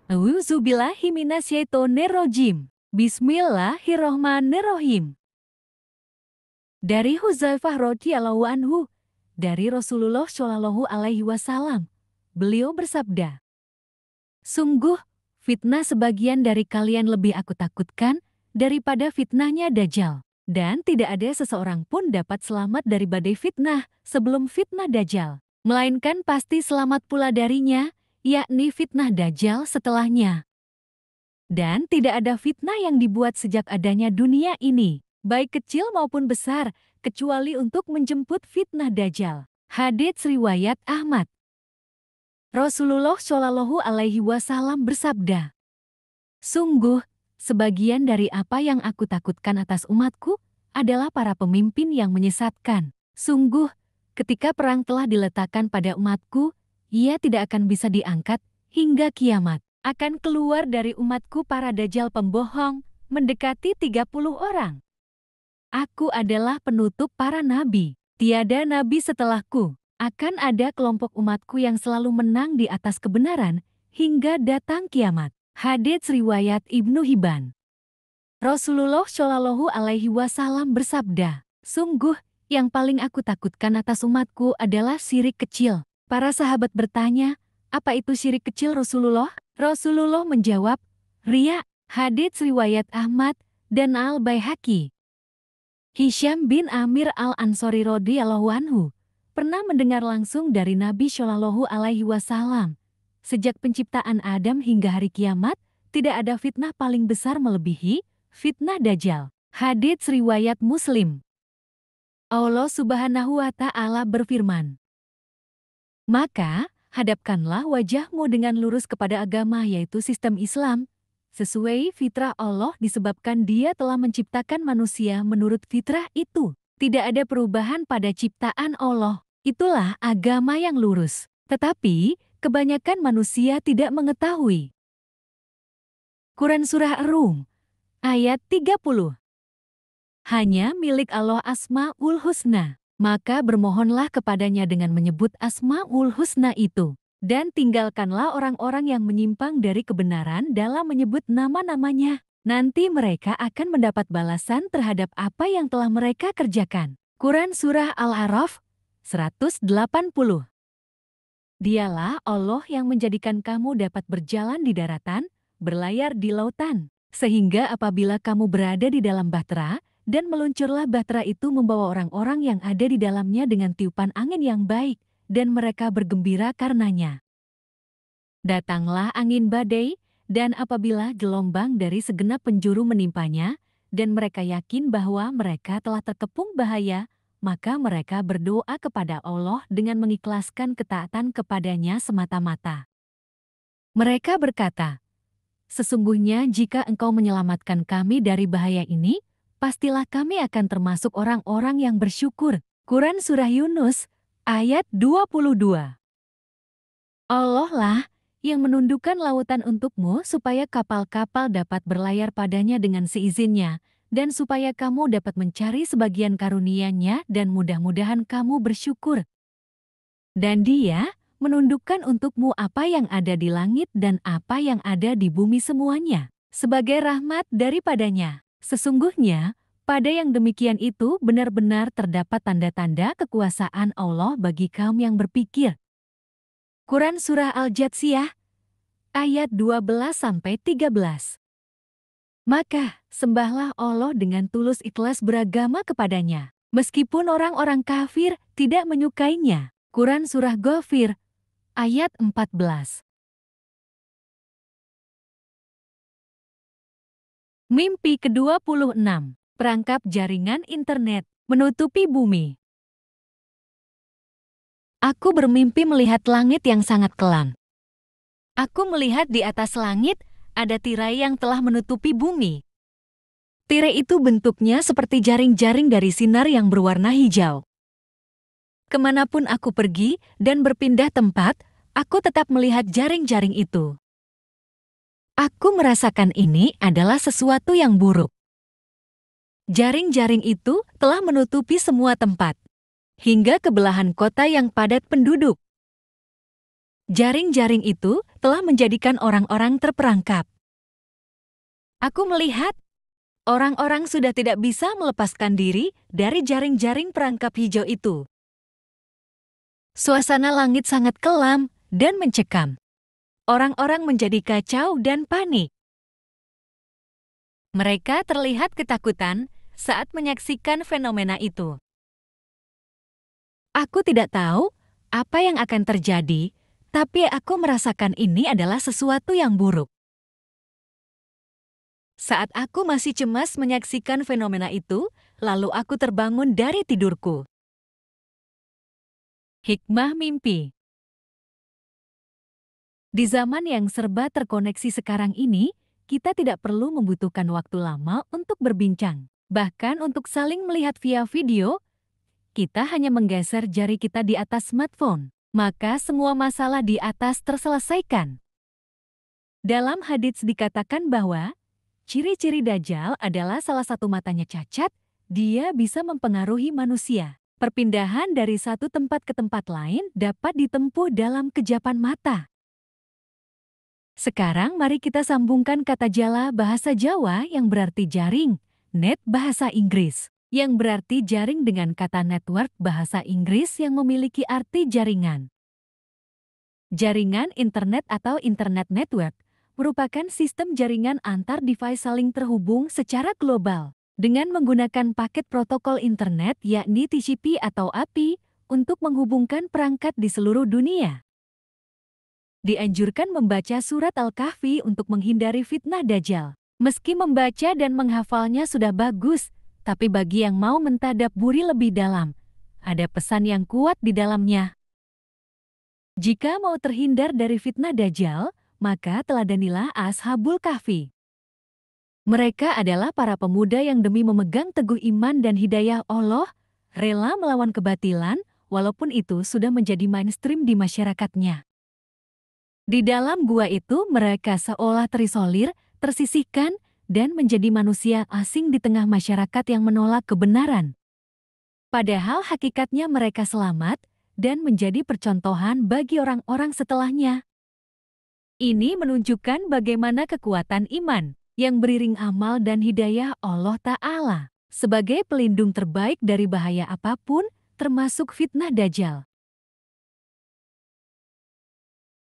A'udzubillahi minasyaitonirrajim. Bismillahirrohmanirrohim. Dari Hudzaifah radhiyallahu anhu, dari Rasulullah Shallallahu alaihi wasallam, beliau bersabda, "Sungguh, fitnah sebagian dari kalian lebih aku takutkan daripada fitnahnya Dajjal. Dan tidak ada seseorang pun dapat selamat dari badai fitnah sebelum fitnah Dajjal, melainkan pasti selamat pula darinya, yakni fitnah Dajjal setelahnya. Dan tidak ada fitnah yang dibuat sejak adanya dunia ini, baik kecil maupun besar, kecuali untuk menjemput fitnah Dajjal." Hadits riwayat Ahmad. Rasulullah Shallallahu alaihi wasallam bersabda, "Sungguh, sebagian dari apa yang aku takutkan atas umatku adalah para pemimpin yang menyesatkan. Sungguh, ketika perang telah diletakkan pada umatku, ia tidak akan bisa diangkat hingga kiamat. Akan keluar dari umatku para dajjal pembohong, mendekati 30 orang. Aku adalah penutup para nabi. Tiada nabi setelahku. Akan ada kelompok umatku yang selalu menang di atas kebenaran hingga datang kiamat." Hadits riwayat Ibnu Hibban. Rasulullah Shallallahu alaihi wasallam bersabda, "Sungguh, yang paling aku takutkan atas umatku adalah syirik kecil." Para sahabat bertanya, "Apa itu syirik kecil Rasulullah?" Rasulullah menjawab, "Riya." Hadits riwayat Ahmad dan Al-Baihaqi. Hisham bin Amir Al-Ansori radhiyallahu anhu pernah mendengar langsung dari Nabi Shallallahu alaihi wasallam, "Sejak penciptaan Adam hingga hari kiamat, tidak ada fitnah paling besar melebihi fitnah Dajjal." Hadits riwayat Muslim. Allah Subhanahu wa Ta'ala berfirman, "Maka, hadapkanlah wajahmu dengan lurus kepada agama, yaitu sistem Islam, sesuai fitrah Allah, disebabkan Dia telah menciptakan manusia menurut fitrah itu. Tidak ada perubahan pada ciptaan Allah. Itulah agama yang lurus. Tetapi, kebanyakan manusia tidak mengetahui." Quran Surah Ar-Rum, ayat 30. Hanya milik Allah Asma'ul Husna, maka bermohonlah kepadanya dengan menyebut Asma'ul Husna itu. Dan tinggalkanlah orang-orang yang menyimpang dari kebenaran dalam menyebut nama-namanya. Nanti mereka akan mendapat balasan terhadap apa yang telah mereka kerjakan. Quran Surah Al-A'raf 180. Dialah Allah yang menjadikan kamu dapat berjalan di daratan, berlayar di lautan, sehingga apabila kamu berada di dalam bahtera, dan meluncurlah bahtera itu membawa orang-orang yang ada di dalamnya dengan tiupan angin yang baik, dan mereka bergembira karenanya. Datanglah angin badai, dan apabila gelombang dari segenap penjuru menimpanya, dan mereka yakin bahwa mereka telah terkepung bahaya, maka mereka berdoa kepada Allah dengan mengikhlaskan ketaatan kepadanya semata-mata. Mereka berkata, "Sesungguhnya jika Engkau menyelamatkan kami dari bahaya ini, pastilah kami akan termasuk orang-orang yang bersyukur." Quran Surah Yunus, ayat 22. Allah lah yang menundukkan lautan untukmu supaya kapal-kapal dapat berlayar padanya dengan seizinnya, dan supaya kamu dapat mencari sebagian karunia-Nya dan mudah-mudahan kamu bersyukur. Dan Dia menundukkan untukmu apa yang ada di langit dan apa yang ada di bumi semuanya, sebagai rahmat daripadanya. Sesungguhnya, pada yang demikian itu benar-benar terdapat tanda-tanda kekuasaan Allah bagi kaum yang berpikir. Quran Surah Al-Jathiyah, ayat 12-13. Maka, sembahlah Allah dengan tulus ikhlas beragama kepadanya, meskipun orang-orang kafir tidak menyukainya. Quran Surah Ghafir, ayat 14. Mimpi ke-26. Perangkap jaringan internet menutupi bumi. Aku bermimpi melihat langit yang sangat kelam. Aku melihat di atas langit ada tirai yang telah menutupi bumi. Tirai itu bentuknya seperti jaring-jaring dari sinar yang berwarna hijau. Kemanapun aku pergi dan berpindah tempat, aku tetap melihat jaring-jaring itu. Aku merasakan ini adalah sesuatu yang buruk. Jaring-jaring itu telah menutupi semua tempat, hingga ke belahan kota yang padat penduduk. Jaring-jaring itu telah menjadikan orang-orang terperangkap. Aku melihat orang-orang sudah tidak bisa melepaskan diri dari jaring-jaring perangkap hijau itu. Suasana langit sangat kelam dan mencekam. Orang-orang menjadi kacau dan panik. Mereka terlihat ketakutan saat menyaksikan fenomena itu. Aku tidak tahu apa yang akan terjadi, tapi aku merasakan ini adalah sesuatu yang buruk. Saat aku masih cemas menyaksikan fenomena itu, lalu aku terbangun dari tidurku. Hikmah mimpi. Di zaman yang serba terkoneksi sekarang ini, kita tidak perlu membutuhkan waktu lama untuk berbincang. Bahkan untuk saling melihat via video, kita hanya menggeser jari kita di atas smartphone. Maka semua masalah di atas terselesaikan. Dalam hadits dikatakan bahwa ciri-ciri Dajjal adalah salah satu matanya cacat, dia bisa mempengaruhi manusia. Perpindahan dari satu tempat ke tempat lain dapat ditempuh dalam kejapan mata. Sekarang mari kita sambungkan kata jala bahasa Jawa yang berarti jaring, net bahasa Inggris, yang berarti jaring dengan kata network bahasa Inggris yang memiliki arti jaringan. Jaringan internet atau internet network merupakan sistem jaringan antar device saling terhubung secara global dengan menggunakan paket protokol internet yakni TCP atau API untuk menghubungkan perangkat di seluruh dunia. Dianjurkan membaca surat Al-Kahfi untuk menghindari fitnah Dajjal. Meski membaca dan menghafalnya sudah bagus, tapi bagi yang mau mentadabburi lebih dalam, ada pesan yang kuat di dalamnya. Jika mau terhindar dari fitnah Dajjal, maka teladanilah Ashabul Kahfi. Mereka adalah para pemuda yang demi memegang teguh iman dan hidayah Allah, rela melawan kebatilan, walaupun itu sudah menjadi mainstream di masyarakatnya. Di dalam gua itu mereka seolah terisolir, tersisihkan, dan menjadi manusia asing di tengah masyarakat yang menolak kebenaran. Padahal hakikatnya mereka selamat dan menjadi percontohan bagi orang-orang setelahnya. Ini menunjukkan bagaimana kekuatan iman yang beriring amal dan hidayah Allah Ta'ala sebagai pelindung terbaik dari bahaya apapun, termasuk fitnah Dajjal.